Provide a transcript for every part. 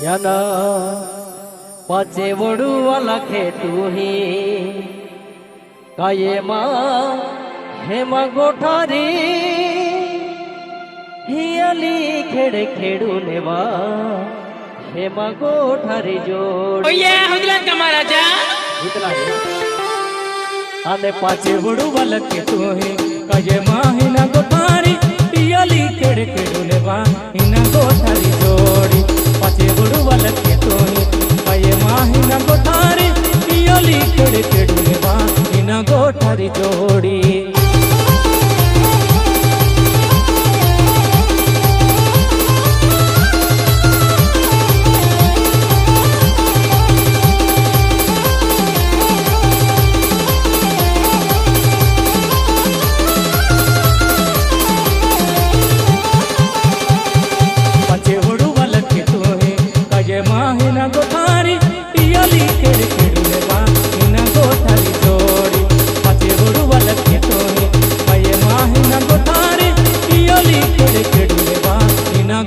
याना पाचे वडू वाला खेतू ही काये मां हेमा गोठारी हियाली खेड़े खेड़ू नेवा हेमा गोठारी जोड़ ओये हुदला कमारा जा इतना ही आने पाचे वडू वाला खेतू ही काये मां हिना गोठारी हियाली खेड़े खेड़ू नेवा हिना गोठारी जोड़ी पाचे वडू वाला खेतू ही काये मां हिना गोठारी हियाली खेड़े खेड़ू नेवा हिना गोठारी जोड़ी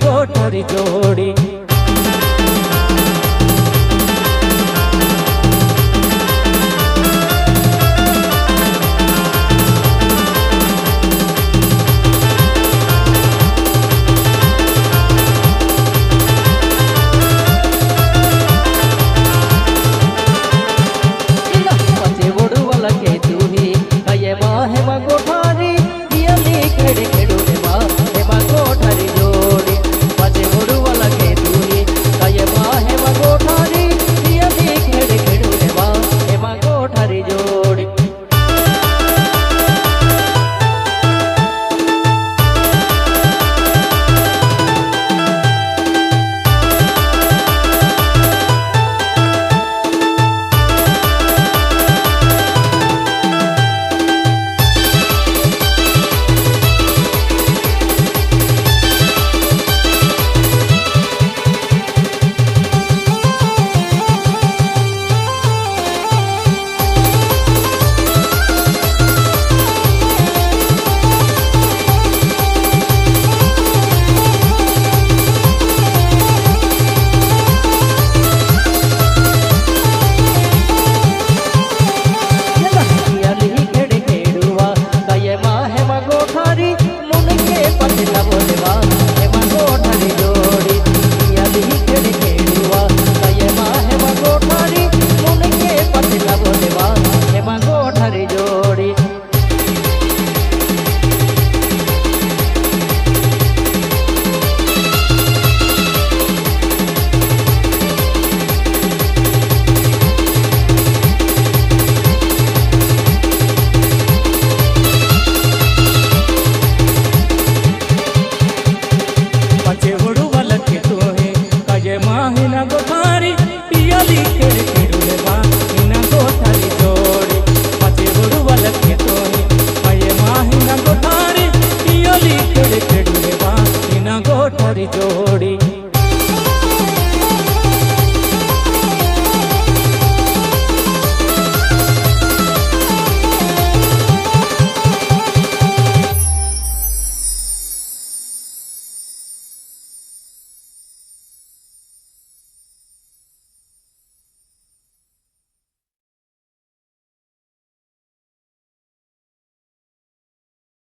गोठारी जोड़ी